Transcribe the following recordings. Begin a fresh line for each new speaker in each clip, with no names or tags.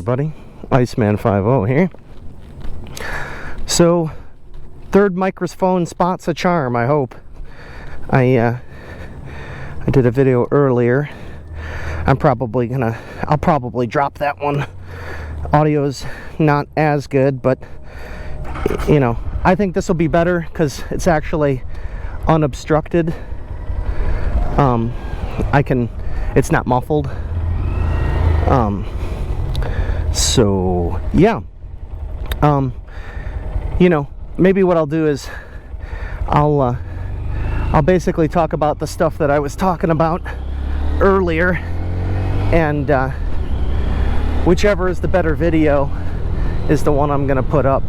everybody, Iceman50 here. So, third microphone spot's a charm, I hope. I did a video earlier. I'll probably drop that one. Audio's not as good, but you know, I think this will be better because it's actually unobstructed. It's not muffled. So yeah. You know, maybe what I'll do is I'll basically talk about the stuff that I was talking about earlier, and whichever is the better video is the one I'm gonna put up.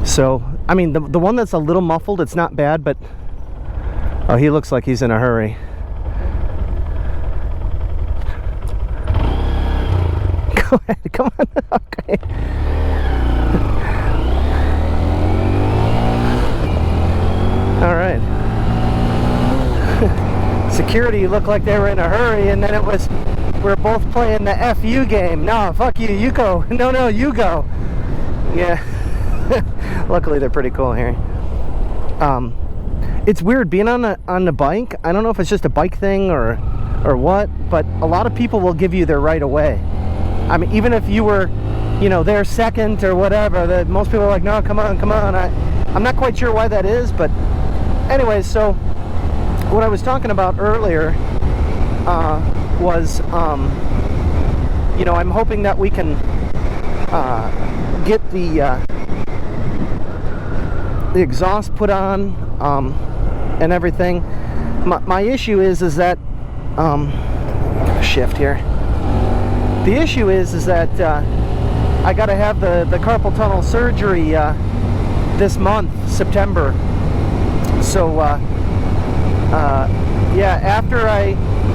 So I mean, the one that's a little muffled, it's not bad, but oh, he looks like he's in a hurry. Go ahead, come on. Okay. All right. Security looked like they were in a hurry, and then we're both playing the FU game. No, fuck you, you go. No, you go. Yeah. Luckily, they're pretty cool here. It's weird being on the bike. I don't know if it's just a bike thing or what, but a lot of people will give you their right of way. I mean, even if you were, you know, there second or whatever, most people are like, no, come on. I'm not quite sure why that is, but anyways, so what I was talking about earlier was, you know, I'm hoping that we can get the exhaust put on and everything. My issue is that shift here. The issue is that I got to have the carpal tunnel surgery this month, September. So yeah, after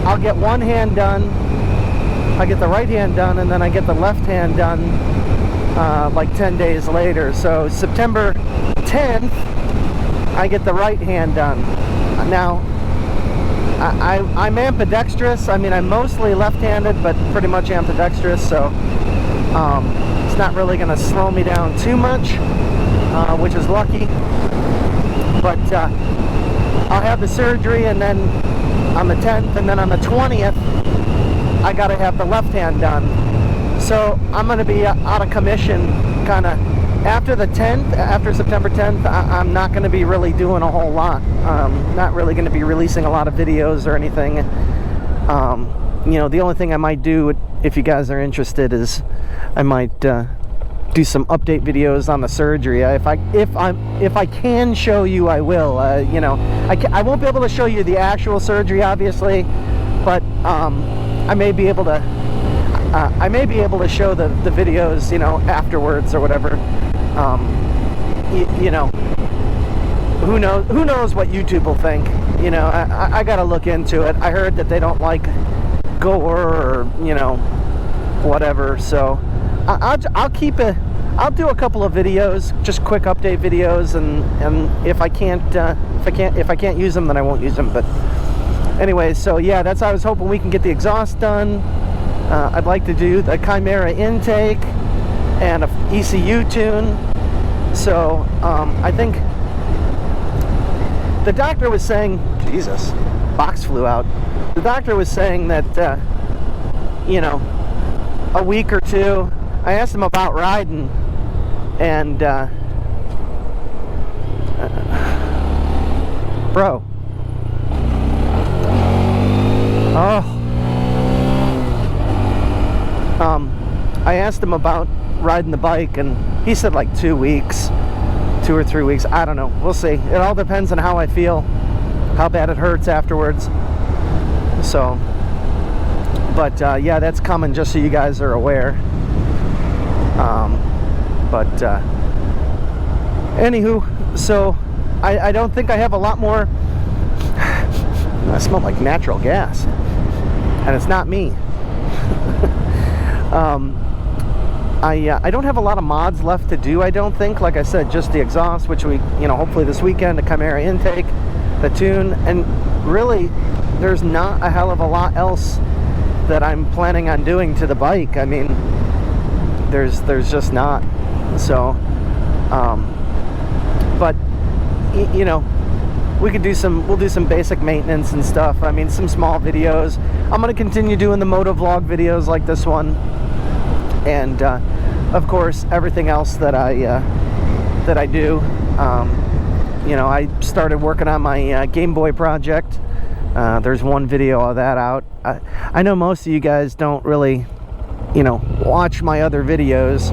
I'll get one hand done, I get the right hand done, and then I get the left hand done like 10 days later. So September 10th, I get the right hand done. Now, I'm ambidextrous. I mean, I'm mostly left-handed, but pretty much ambidextrous, so it's not really going to slow me down too much, which is lucky. But I'll have the surgery, and then on the 10th, and then on the 20th, I got to have the left hand done. So I'm going to be out of commission, kind of. After the 10th, after September 10th, I'm not going to be really doing a whole lot. Not really going to be releasing a lot of videos or anything. You know, the only thing I might do, if you guys are interested, is I might do some update videos on the surgery. If I can show you, I will. You know, I won't be able to show you the actual surgery, obviously, but I may be able to. I may be able to show the videos, you know, afterwards or whatever. You know, who knows what YouTube will think. You know, I gotta look into it. I heard that they don't like gore or, you know, whatever. So I'll do a couple of videos, just quick update videos, and if I can't use them, then I won't use them. But anyways, so yeah, that's how I was hoping we can get the exhaust done. I'd like to do the Chimera intake and a ECU tune. So I think the doctor was saying, Jesus, box flew out. The doctor was saying that, you know, a week or two. I asked him about riding, and bro, oh. I asked him about riding the bike, and he said like 2 weeks, 2 or 3 weeks. I don't know. We'll see. It all depends on how I feel, how bad it hurts afterwards. So, but yeah, that's coming, just so you guys are aware. Anywho, so I don't think I have a lot more. I smell like natural gas, and it's not me. I don't have a lot of mods left to do, I don't think. Like I said, just the exhaust, which we, you know, hopefully this weekend, the Chimera intake, the tune, and really there's not a hell of a lot else that I'm planning on doing to the bike. I mean, there's just not. So, but you know, we'll do some basic maintenance and stuff. I mean, some small videos. I'm gonna continue doing the motovlog videos like this one, and of course everything else that I do. You know, I started working on my Game Boy project. There's one video of that out. I know most of you guys don't really, you know, watch my other videos,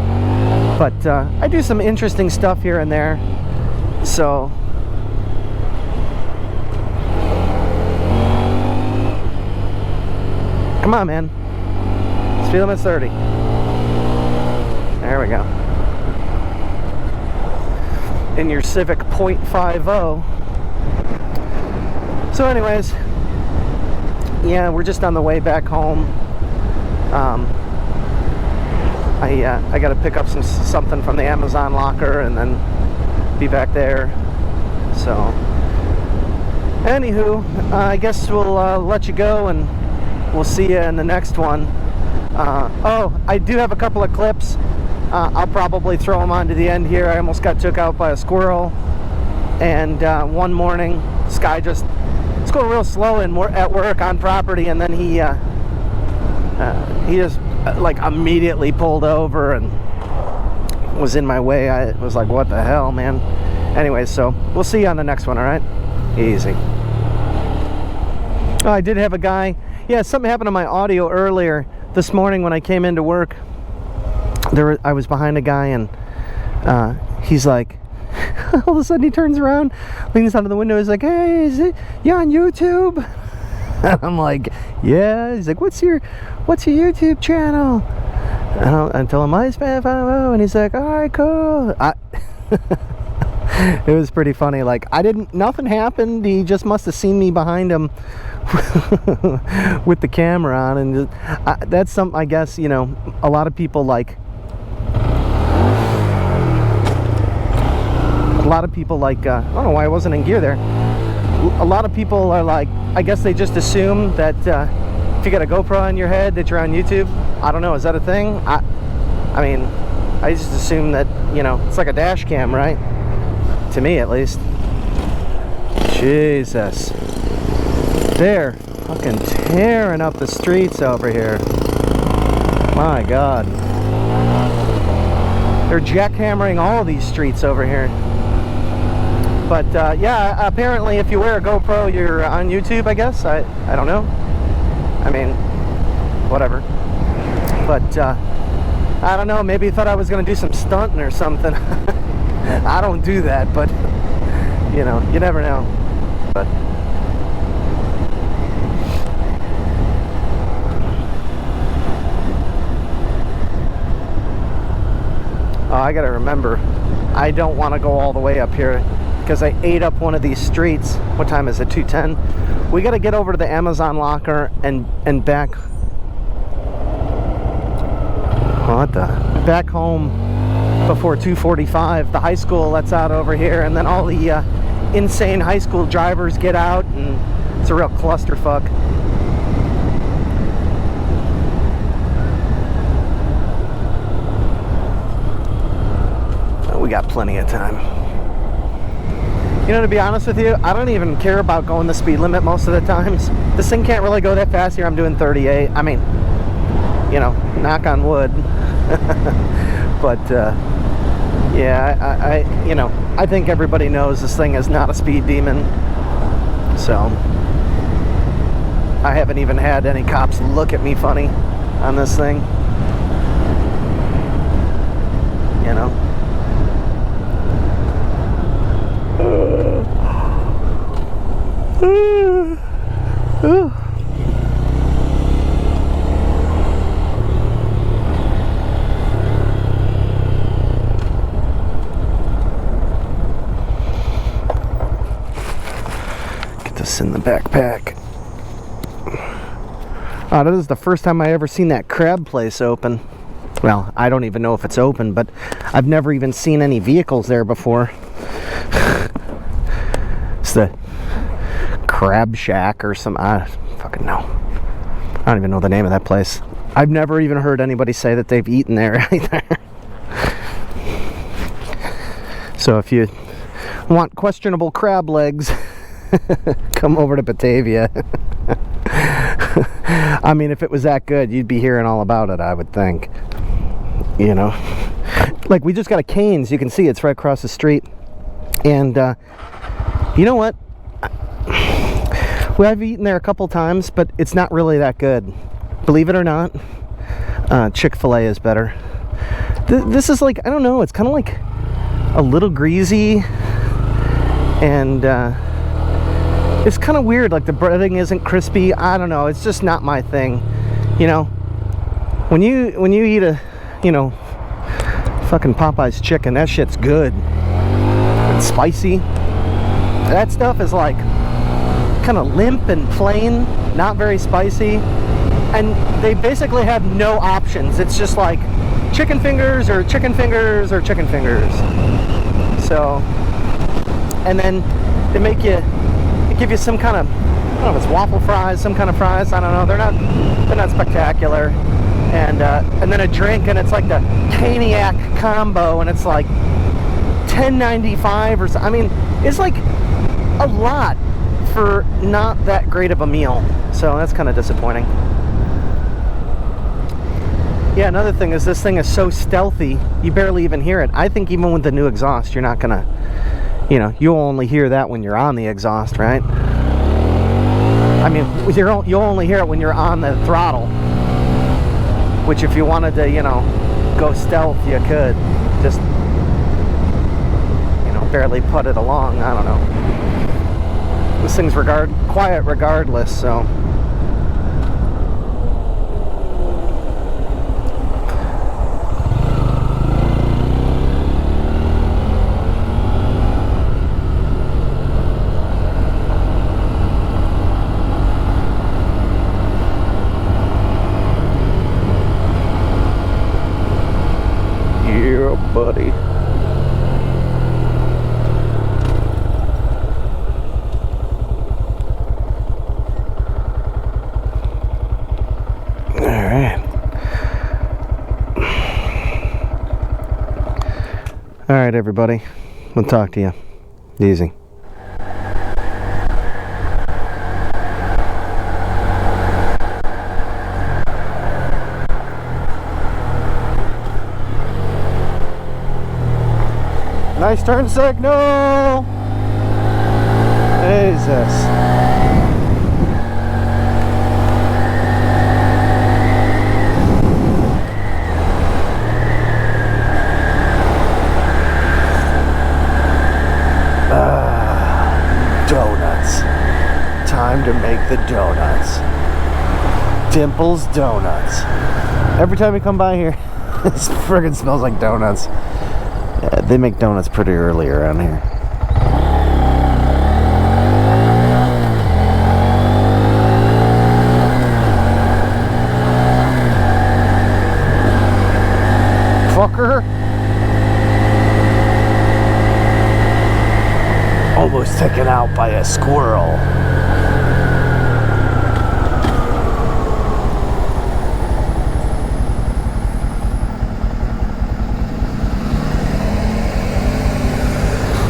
but I do some interesting stuff here and there. So come on, man. Speed limit's 30. There we go. In your Civic .50. So anyways, yeah, we're just on the way back home. I got to pick up something from the Amazon locker and then be back there. So anywho, I guess we'll let you go, and we'll see you in the next one. Oh, I do have a couple of clips. I'll probably throw them on to the end here. I almost got took out by a squirrel, and one morning this guy just going real slow at work on property, and then he just like immediately pulled over and was in my way. I was like, what the hell, man? Anyway, so we'll see you on the next one. All right, easy. Oh, I did have a guy. Yeah, something happened to my audio earlier this morning when I came into work. I was behind a guy, and he's like, all of a sudden he turns around, leans out of the window, he's like, hey, you on YouTube? And I'm like, yeah. He's like, what's your YouTube channel? And I tell him my, and he's like, all right, cool. It was pretty funny. Like, nothing happened. He just must have seen me behind him with the camera on, and that's something, I guess, you know, a lot of people like. I don't know why I wasn't in gear there. A lot of people are like, I guess they just assume that if you got a GoPro on your head that you're on YouTube. I don't know, is that a thing? I mean, I just assume that, you know, it's like a dash cam, right? To me, at least. Jesus. They're fucking tearing up the streets over here. My God. They're jackhammering all of these streets over here. But yeah, apparently if you wear a GoPro, you're on YouTube, I guess. I don't know. I mean, whatever. But I don't know, maybe he thought I was going to do some stunting or something. I don't do that, but you know, you never know. But oh, I gotta remember, I don't want to go all the way up here because I ate up one of these streets. What time is it? 2:10. We got to get over to the Amazon locker and back. What the? Back home before 2:45. The high school lets out over here, and then all the insane high school drivers get out, and it's a real clusterfuck. We got plenty of time. You know, to be honest with you, I don't even care about going the speed limit most of the times. This thing can't really go that fast here. I'm doing 38. I mean, you know, knock on wood. But yeah, I you know, I think everybody knows this thing is not a speed demon. So I haven't even had any cops look at me funny on this thing. You know. Get this in the backpack. Oh, this is the first time I ever seen that crab place open. Well, I don't even know if it's open, but I've never even seen any vehicles there before. It's the Crab Shack or some, I fucking know. I don't even know the name of that place. I've never even heard anybody say that they've eaten there either. So if you want questionable crab legs, come over to Batavia. I mean, if it was that good, you'd be hearing all about it, I would think. You know, like we just got a Cane's. You can see it's right across the street. And you know what? Well, I've eaten there a couple times, but it's not really that good. Believe it or not, Chick-fil-A is better. This is like, I don't know, it's kind of like a little greasy, and it's kind of weird. Like the breading isn't crispy. I don't know. It's just not my thing. You know, when you eat a, you know, fucking Popeye's chicken, that shit's good. It's spicy. That stuff is like kind of limp and plain, not very spicy. And they basically have no options. It's just like chicken fingers or chicken fingers or chicken fingers. So, and then they give you some kind of, I don't know if it's waffle fries, some kind of fries. I don't know. They're not spectacular. And then a drink, and it's like the Caniac combo, and it's like $10.95 or so. I mean, it's like a lot for not that great of a meal. So that's kind of disappointing. Yeah, another thing is this thing is so stealthy, you barely even hear it. I think even with the new exhaust, you're not gonna, you know, you'll only hear that when you're on the exhaust, right? I mean, you'll only hear it when you're on the throttle. Which if you wanted to, you know, go stealth, you could. Just, you know, barely put it along. I don't know. This thing's quiet regardless, so. Buddy. All right. All right, everybody. We'll talk to you. Easy. Nice turn signal! Jesus. Donuts. Time to make the donuts. Dimples Donuts. Every time we come by here, this friggin' smells like donuts. Yeah, they make donuts pretty early around here. Fucker. Almost taken out by a squirrel.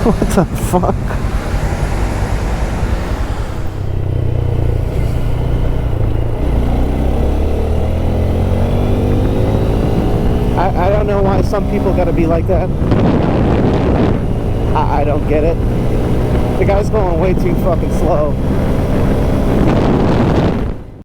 What the fuck? I don't know why some people gotta be like that. I don't get it. The guy's going way too fucking slow.